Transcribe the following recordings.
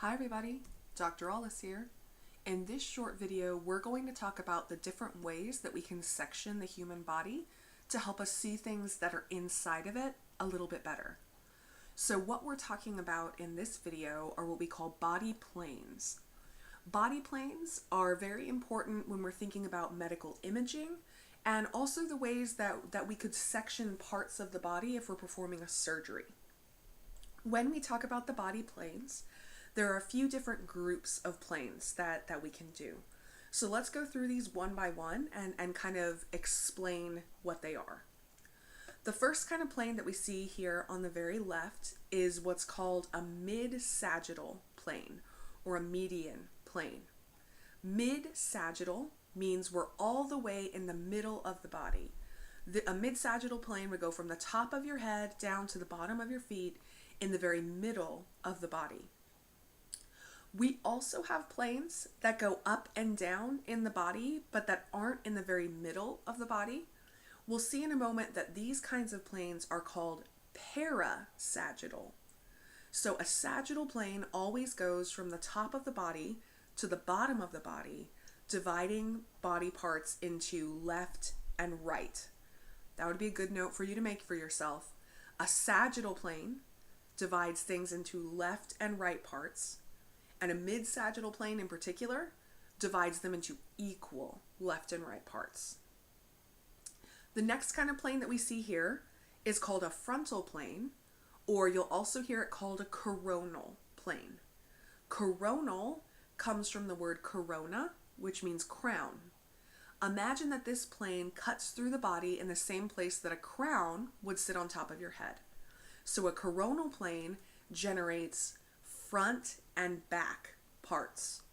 Hi everybody, Dr. Ahles here. In this short video, we're going to talk about the different ways that we can section the human body to help us see things that are inside of it a little bit better. So what we're talking about in this video are what we call body planes. Body planes are very important when we're thinking about medical imaging and also the ways that we could section parts of the body if we're performing a surgery. When we talk about the body planes, there are a few different groups of planes that we can do. So let's go through these one by one and kind of explain what they are. The first kind of plane that we see here on the very left is what's called a mid-sagittal plane or a median plane. Mid-sagittal means we're all the way in the middle of the body. A mid-sagittal plane would go from the top of your head down to the bottom of your feet in the very middle of the body. We also have planes that go up and down in the body, but that aren't in the very middle of the body. We'll see in a moment that these kinds of planes are called parasagittal. So a sagittal plane always goes from the top of the body to the bottom of the body, dividing body parts into left and right. That would be a good note for you to make for yourself. A sagittal plane divides things into left and right parts, and a mid-sagittal plane in particular divides them into equal left and right parts. The next kind of plane that we see here is called a frontal plane, or you'll also hear it called a coronal plane. Coronal comes from the word corona, which means crown. Imagine that this plane cuts through the body in the same place that a crown would sit on top of your head. So a coronal plane generates front and back parts,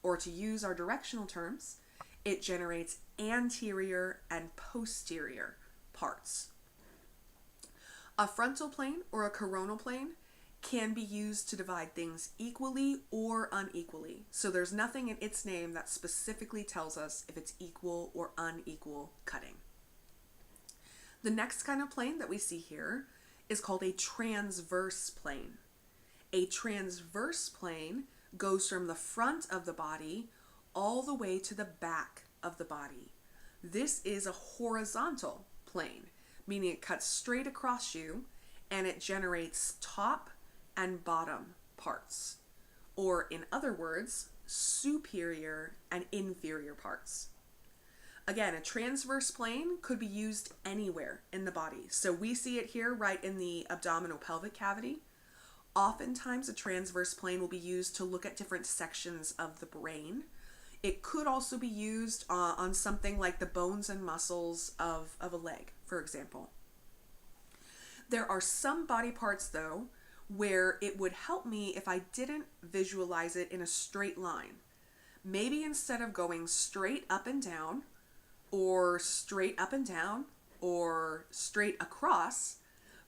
or to use our directional terms, it generates anterior and posterior parts. A frontal plane or a coronal plane can be used to divide things equally or unequally. So there's nothing in its name that specifically tells us if it's equal or unequal cutting. The next kind of plane that we see here is called a transverse plane. A transverse plane goes from the front of the body all the way to the back of the body. This is a horizontal plane, meaning it cuts straight across you and it generates top and bottom parts, or in other words, superior and inferior parts. Again, a transverse plane could be used anywhere in the body. So we see it here right in the abdominal pelvic cavity. Oftentimes, a transverse plane will be used to look at different sections of the brain. It could also be used on something like the bones and muscles of a leg, for example. There are some body parts, though, where it would help me if I didn't visualize it in a straight line. Maybe instead of going straight up and down, or straight up and down, or straight across,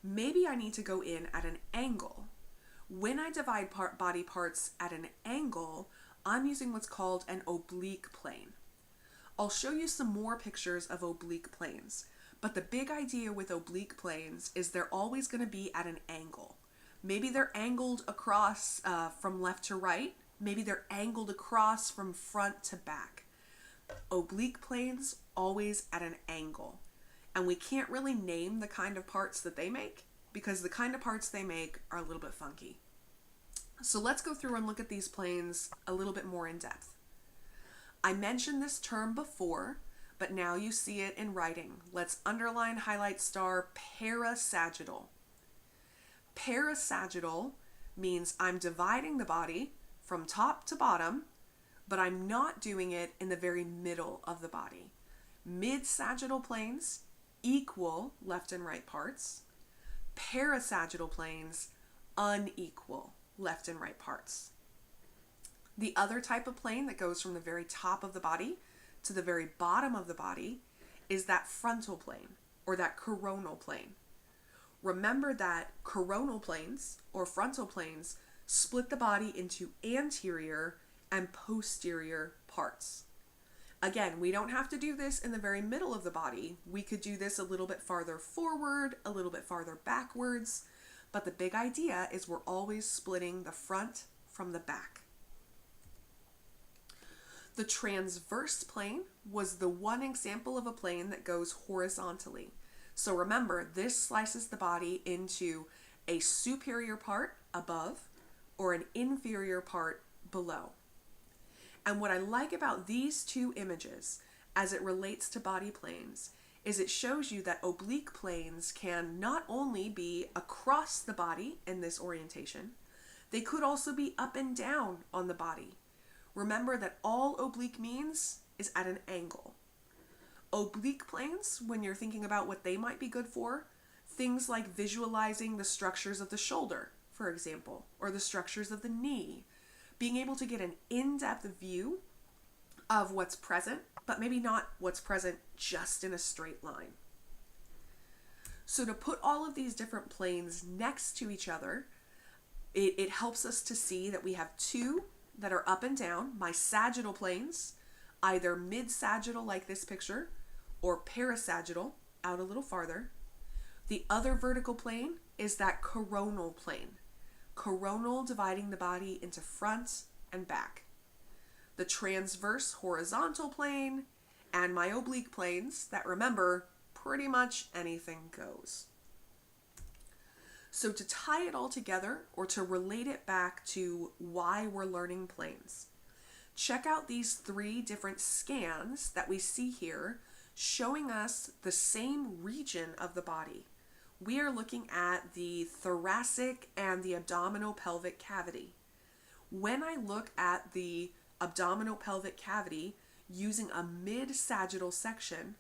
maybe I need to go in at an angle. When I divide body parts at an angle, I'm using what's called an oblique plane. I'll show you some more pictures of oblique planes, but the big idea with oblique planes is they're always going to be at an angle. Maybe they're angled across from left to right. Maybe they're angled across from front to back. Oblique planes always at an angle. And we can't really name the kind of parts that they make because the kind of parts they make are a little bit funky. So let's go through and look at these planes a little bit more in depth. I mentioned this term before, but now you see it in writing. Let's underline, highlight, star, parasagittal. Parasagittal means I'm dividing the body from top to bottom, but I'm not doing it in the very middle of the body. Mid-sagittal planes equal left and right parts. Parasagittal planes unequal left and right parts. The other type of plane that goes from the very top of the body to the very bottom of the body is that frontal plane or that coronal plane. Remember that coronal planes or frontal planes split the body into anterior and posterior parts. Again, we don't have to do this in the very middle of the body. We could do this a little bit farther forward, a little bit farther backwards, but the big idea is we're always splitting the front from the back. The transverse plane was the one example of a plane that goes horizontally. So remember, this slices the body into a superior part above or an inferior part below. And what I like about these two images as it relates to body planes is it shows you that oblique planes can not only be across the body in this orientation, they could also be up and down on the body. Remember that all oblique means is at an angle. Oblique planes, when you're thinking about what they might be good for, things like visualizing the structures of the shoulder, for example, or the structures of the knee, being able to get an in-depth view of what's present, but maybe not what's present just in a straight line. So to put all of these different planes next to each other, it helps us to see that we have two that are up and down, my sagittal planes, either mid-sagittal like this picture, or parasagittal, out a little farther. The other vertical plane is that coronal plane. Coronal dividing the body into front and back. The transverse horizontal plane, and my oblique planes that, remember, pretty much anything goes. So to tie it all together, or to relate it back to why we're learning planes, check out these three different scans that we see here showing us the same region of the body. We are looking at the thoracic and the abdominal pelvic cavity. When I look at the abdominal pelvic cavity using a mid-sagittal section,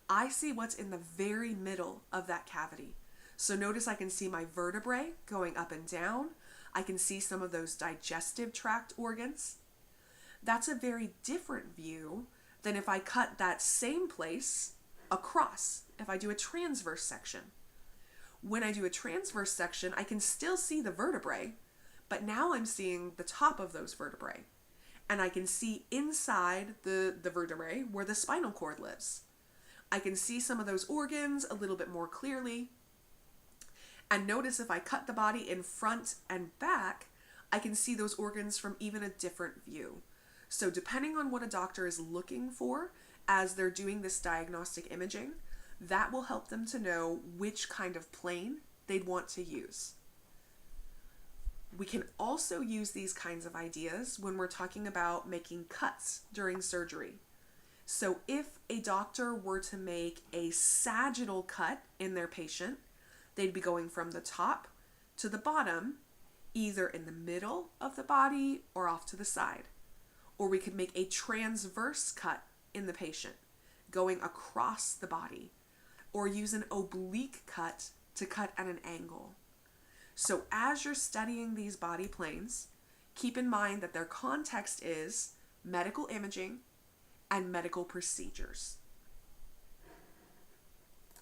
I see what's in the very middle of that cavity. So notice I can see my vertebrae going up and down. I can see some of those digestive tract organs. That's a very different view than if I cut that same place across, if I do a transverse section. When I do a transverse section, I can still see the vertebrae, but now I'm seeing the top of those vertebrae. And I can see inside the vertebrae where the spinal cord lives. I can see some of those organs a little bit more clearly. And notice if I cut the body in front and back, I can see those organs from even a different view. So depending on what a doctor is looking for as they're doing this diagnostic imaging, that will help them to know which kind of plane they'd want to use. We can also use these kinds of ideas when we're talking about making cuts during surgery. So if a doctor were to make a sagittal cut in their patient, they'd be going from the top to the bottom, either in the middle of the body or off to the side. Or we could make a transverse cut in the patient, going across the body, or use an oblique cut to cut at an angle. So as you're studying these body planes, keep in mind that their context is medical imaging and medical procedures.